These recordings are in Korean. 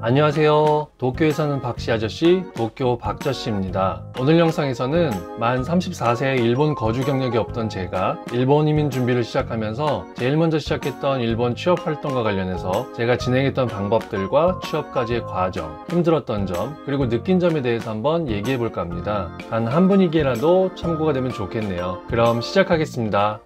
안녕하세요. 도쿄에 사는 박씨 아저씨, 도쿄 박저씨입니다. 오늘 영상에서는 만 34세의 일본 거주 경력이 없던 제가 일본 이민 준비를 시작하면서 제일 먼저 시작했던 일본 취업 활동과 관련해서 제가 진행했던 방법들과 취업까지의 과정, 힘들었던 점, 그리고 느낀 점에 대해서 한번 얘기해 볼까 합니다. 단 한 분에게라도 참고가 되면 좋겠네요. 그럼 시작하겠습니다.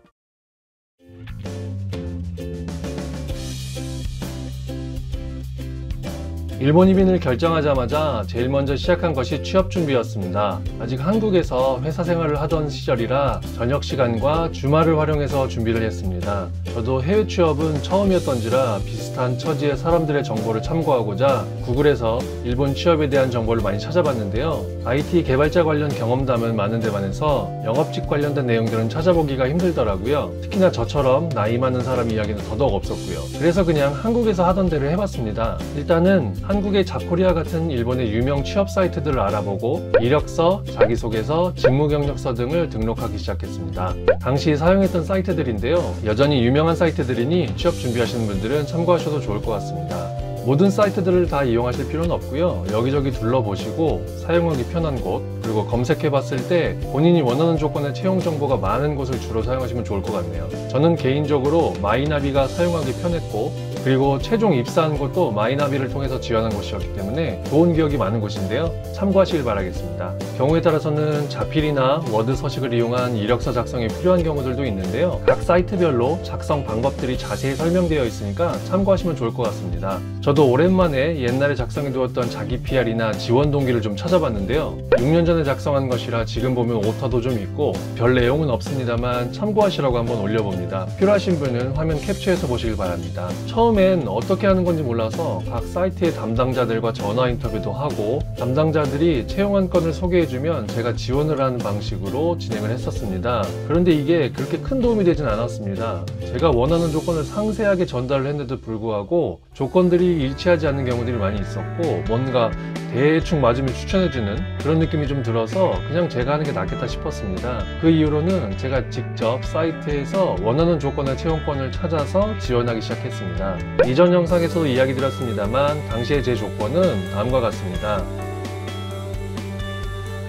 일본 이민을 결정하자마자 제일 먼저 시작한 것이 취업 준비였습니다. 아직 한국에서 회사 생활을 하던 시절이라 저녁 시간과 주말을 활용해서 준비를 했습니다. 저도 해외 취업은 처음이었던지라 비슷한 처지의 사람들의 정보를 참고하고자 구글에서 일본 취업에 대한 정보를 많이 찾아봤는데요. IT 개발자 관련 경험담은 많은데 반해서 영업직 관련된 내용들은 찾아보기가 힘들더라고요. 특히나 저처럼 나이 많은 사람 이야기는 더더욱 없었고요. 그래서 그냥 한국에서 하던 대로 해봤습니다. 일단은 한국의 잡코리아 같은 일본의 유명 취업 사이트들을 알아보고 이력서, 자기소개서, 직무경력서 등을 등록하기 시작했습니다. 당시 사용했던 사이트들인데요. 여전히 유명한 사이트들이니 취업 준비하시는 분들은 참고하셔도 좋을 것 같습니다. 모든 사이트들을 다 이용하실 필요는 없고요. 여기저기 둘러보시고 사용하기 편한 곳, 그리고 검색해 봤을 때 본인이 원하는 조건의 채용 정보가 많은 곳을 주로 사용하시면 좋을 것 같네요. 저는 개인적으로 마이나비가 사용하기 편했고, 그리고 최종 입사한 곳도 마이나비를 통해서 지원한 곳이었기 때문에 좋은 기억이 많은 곳인데요. 참고하시길 바라겠습니다. 경우에 따라서는 자필이나 워드 서식을 이용한 이력서 작성이 필요한 경우들도 있는데요. 각 사이트별로 작성 방법들이 자세히 설명되어 있으니까 참고하시면 좋을 것 같습니다. 저도 오랜만에 옛날에 작성해 두었던 자기 PR이나 지원 동기를 좀 찾아봤는데요. 6년 전에 작성한 것이라 지금 보면 오타도 좀 있고 별 내용은 없습니다만 참고하시라고 한번 올려봅니다. 필요하신 분은 화면 캡처해서 보시길 바랍니다. 처음엔 어떻게 하는 건지 몰라서 각 사이트의 담당자들과 전화 인터뷰도 하고 담당자들이 채용한 건을 소개해주면 제가 지원을 하는 방식으로 진행을 했었습니다. 그런데 이게 그렇게 큰 도움이 되진 않았습니다. 제가 원하는 조건을 상세하게 전달을 했는데도 불구하고 조건들이 일치하지 않는 경우들이 많이 있었고 뭔가 대충 맞으면 추천해주는 그런 느낌이 좀 들어서 그냥 제가 하는 게 낫겠다 싶었습니다. 그 이후로는 제가 직접 사이트에서 원하는 조건의 채용권을 찾아서 지원하기 시작했습니다. 이전 영상에서도 이야기 드렸습니다만 당시에 제 조건은 다음과 같습니다.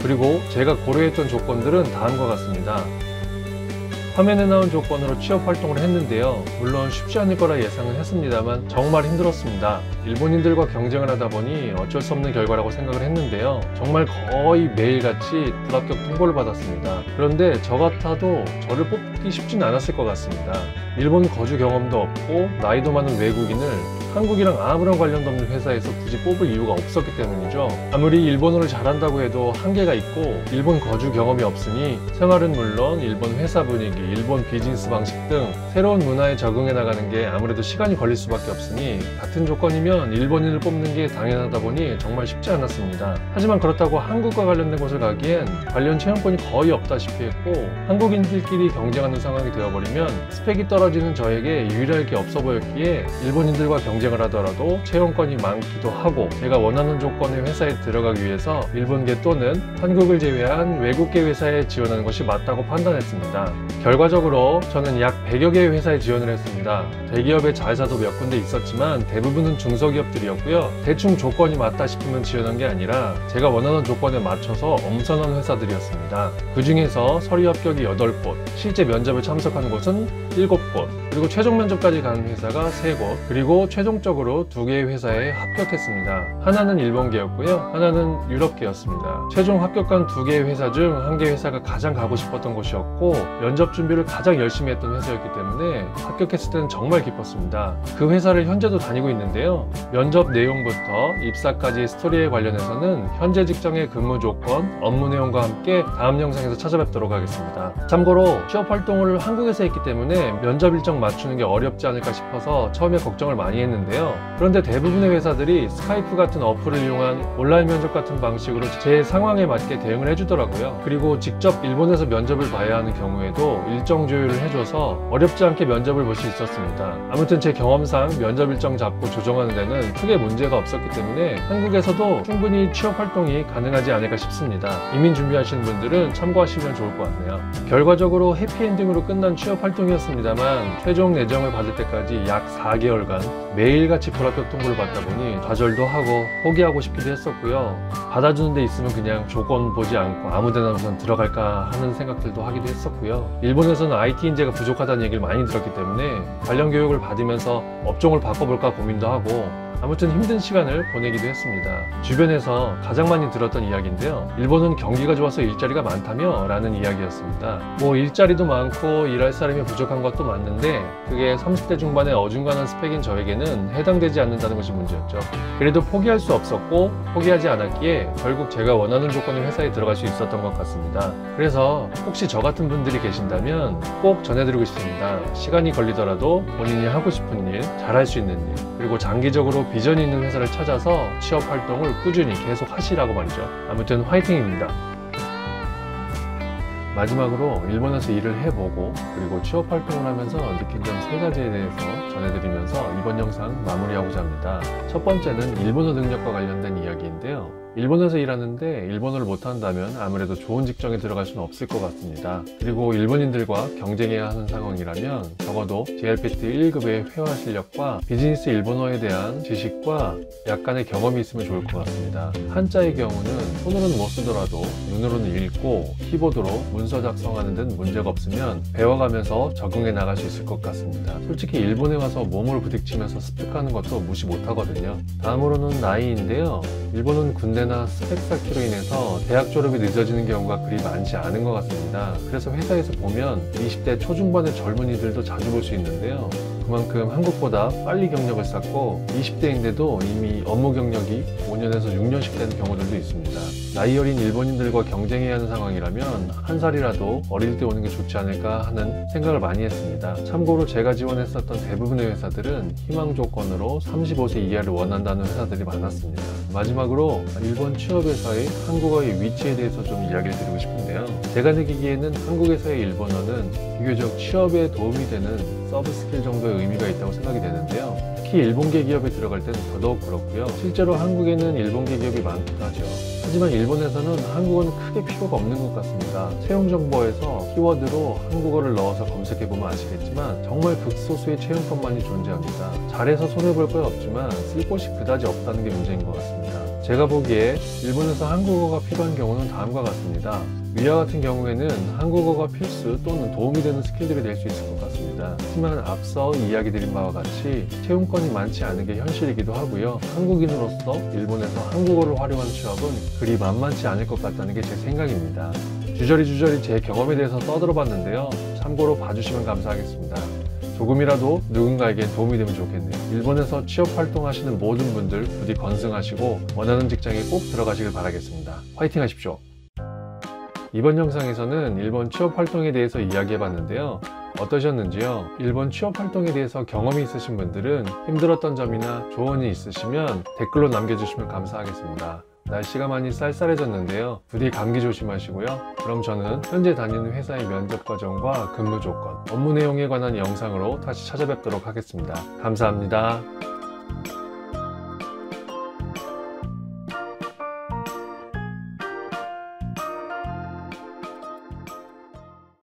그리고 제가 고려했던 조건들은 다음과 같습니다. 화면에 나온 조건으로 취업 활동을 했는데요. 물론 쉽지 않을 거라 예상은 했습니다만 정말 힘들었습니다. 일본인들과 경쟁을 하다 보니 어쩔 수 없는 결과라고 생각을 했는데요. 정말 거의 매일같이 불합격 통보를 받았습니다. 그런데 저 같아도 저를 뽑기 쉽진 않았을 것 같습니다. 일본 거주 경험도 없고 나이도 많은 외국인을 한국이랑 아무런 관련도 없는 회사에서 굳이 뽑을 이유가 없었기 때문이죠. 아무리 일본어를 잘한다고 해도 한계가 있고 일본 거주 경험이 없으니 생활은 물론 일본 회사 분위기, 일본 비즈니스 방식 등 새로운 문화에 적응해 나가는 게 아무래도 시간이 걸릴 수밖에 없으니 같은 조건이면 일본인을 뽑는 게 당연하다 보니 정말 쉽지 않았습니다. 하지만 그렇다고 한국과 관련된 곳을 가기엔 관련 채용권이 거의 없다시피 했고 한국인들끼리 경쟁하는 상황이 되어버리면 스펙이 떨어지는 저에게 유일할 게 없어 보였기에 일본인들과 경쟁을 하더라도 채용권이 많기도 하고 제가 원하는 조건의 회사에 들어가기 위해서 일본계 또는 한국을 제외한 외국계 회사에 지원하는 것이 맞다고 판단했습니다. 결과적으로 저는 약 100여 개의 회사에 지원을 했습니다. 대기업의 자회사도 몇 군데 있었지만 대부분은 중소기업들이었고요. 대충 조건이 맞다 싶으면 지원한 게 아니라 제가 원하는 조건에 맞춰서 엄선한 회사들이었습니다. 그 중에서 서류 합격이 8곳, 실제 면접에 참석한 곳은 7곳, 그리고 최종 면접까지 가는 회사가 3곳, 그리고 최종적으로 2개의 회사에 합격했습니다. 하나는 일본계였고요. 하나는 유럽계였습니다. 최종 합격한 2개의 회사 중 1개 회사가 가장 가고 싶었던 곳이었고 면접 준비를 가장 열심히 했던 회사였기 때문에 합격했을 때는 정말 기뻤습니다. 그 회사를 현재도 다니고 있는데요. 면접 내용부터 입사까지의 스토리에 관련해서는 현재 직장의 근무 조건, 업무 내용과 함께 다음 영상에서 찾아뵙도록 하겠습니다. 참고로 취업 활동을 한국에서 했기 때문에 면접 일정 맞추는 게 어렵지 않을까 싶어서 처음에 걱정을 많이 했는데요. 그런데 대부분의 회사들이 스카이프 같은 어플을 이용한 온라인 면접 같은 방식으로 제 상황에 맞게 대응을 해주더라고요. 그리고 직접 일본에서 면접을 봐야 하는 경우에도 일정 조율을 해줘서 어렵지 않게 면접을 볼 수 있었습니다. 아무튼 제 경험상 면접 일정 잡고 조정하는 데는 크게 문제가 없었기 때문에 한국에서도 충분히 취업 활동이 가능하지 않을까 싶습니다. 이민 준비하시는 분들은 참고하시면 좋을 것 같네요. 결과적으로 해피엔딩으로 끝난 취업 활동이었습니다만 최종 내정을 받을 때까지 약 4개월간 매일같이 불합격 통보를 받다 보니 좌절도 하고 포기하고 싶기도 했었고요. 받아주는 데 있으면 그냥 조건 보지 않고 아무데나 우선 들어갈까 하는 생각들도 하기도 했었고요. 일본에서는 IT 인재가 부족하다는 얘기를 많이 들었기 때문에 관련 교육을 받으면서 업종을 바꿔볼까 고민도 하고 아무튼 힘든 시간을 보내기도 했습니다. 주변에서 가장 많이 들었던 이야기인데요. 일본은 경기가 좋아서 일자리가 많다며 라는 이야기였습니다. 뭐 일자리도 많고 일할 사람이 부족한 것도 맞는데 그게 30대 중반의 어중간한 스펙인 저에게는 해당되지 않는다는 것이 문제였죠. 그래도 포기할 수 없었고 포기하지 않았기에 결국 제가 원하는 조건의 회사에 들어갈 수 있었던 것 같습니다. 그래서 혹시 저 같은 분들이 계신다면 꼭 전해드리고 싶습니다. 시간이 걸리더라도 본인이 하고 싶은 일, 잘할 수 있는 일, 그리고 장기적으로 비전이 있는 회사를 찾아서 취업 활동을 꾸준히 계속 하시라고 말이죠. 아무튼 화이팅입니다. 마지막으로 일본에서 일을 해보고 그리고 취업 활동을 하면서 느낀 점 3가지에 대해서 전해드리면서 이번 영상 마무리하고자 합니다. 첫 번째는 일본어 능력과 관련된 이야기인데요. 일본에서 일하는데 일본어를 못한다면 아무래도 좋은 직종에 들어갈 수는 없을 것 같습니다. 그리고 일본인들과 경쟁해야 하는 상황이라면 적어도 JLPT 1급의 회화 실력과 비즈니스 일본어에 대한 지식과 약간의 경험이 있으면 좋을 것 같습니다. 한자의 경우는 손으로는 못 쓰더라도 눈으로는 읽고 키보드로 문서 작성하는 데는 문제가 없으면 배워가면서 적응해 나갈 수 있을 것 같습니다. 솔직히 일본에 와서 몸을 부딪히면서 습득하는 것도 무시 못하거든요. 다음으로는 나이인데요. 일본은 군대나 스펙 쌓기로 인해서 대학 졸업이 늦어지는 경우가 그리 많지 않은 것 같습니다. 그래서 회사에서 보면 20대 초중반의 젊은이들도 자주 볼 수 있는데요. 그만큼 한국보다 빨리 경력을 쌓고 20대인데도 이미 업무 경력이 5년에서 6년씩 되는 경우들도 있습니다. 나이 어린 일본인들과 경쟁해야 하는 상황이라면 한 살이라도 어릴 때 오는 게 좋지 않을까 하는 생각을 많이 했습니다. 참고로 제가 지원했었던 대부분의 회사들은 희망 조건으로 35세 이하를 원한다는 회사들이 많았습니다. 마지막으로 일본 취업에서의 한국어의 위치에 대해서 좀 이야기를 드리고 싶은데요. 제가 느끼기에는 한국에서의 일본어는 비교적 취업에 도움이 되는 서브 스킬 정도의 의미가 있다고 생각이 되는데요. 특히 일본계 기업에 들어갈 때는 더더욱 그렇고요. 실제로 한국에는 일본계 기업이 많기도 하죠. 하지만 일본에서는 한국어는 크게 필요가 없는 것 같습니다. 채용정보에서 키워드로 한국어를 넣어서 검색해보면 아시겠지만 정말 극소수의 채용권만이 존재합니다. 잘해서 손해볼 건 없지만 쓸 곳이 그다지 없다는 게 문제인 것 같습니다. 제가 보기에 일본에서 한국어가 필요한 경우는 다음과 같습니다. 위와 같은 경우에는 한국어가 필수 또는 도움이 되는 스킬들이 될 수 있을 것 같습니다. 하지만 앞서 이야기 드린 바와 같이 채용권이 많지 않은 게 현실이기도 하고요. 한국인으로서 일본에서 한국어를 활용한 취업은 그리 만만치 않을 것 같다는 게 제 생각입니다. 주저리 제 경험에 대해서 떠들어 봤는데요. 참고로 봐주시면 감사하겠습니다. 조금이라도 누군가에게 도움이 되면 좋겠네요. 일본에서 취업 활동하시는 모든 분들 부디 건승하시고 원하는 직장에 꼭 들어가시길 바라겠습니다. 화이팅 하십시오. 이번 영상에서는 일본 취업 활동에 대해서 이야기해 봤는데요. 어떠셨는지요? 일본 취업 활동에 대해서 경험이 있으신 분들은 힘들었던 점이나 조언이 있으시면 댓글로 남겨주시면 감사하겠습니다. 날씨가 많이 쌀쌀해졌는데요. 부디 감기 조심하시고요. 그럼 저는 현재 다니는 회사의 면접 과정과 근무 조건, 업무 내용에 관한 영상으로 다시 찾아뵙도록 하겠습니다. 감사합니다.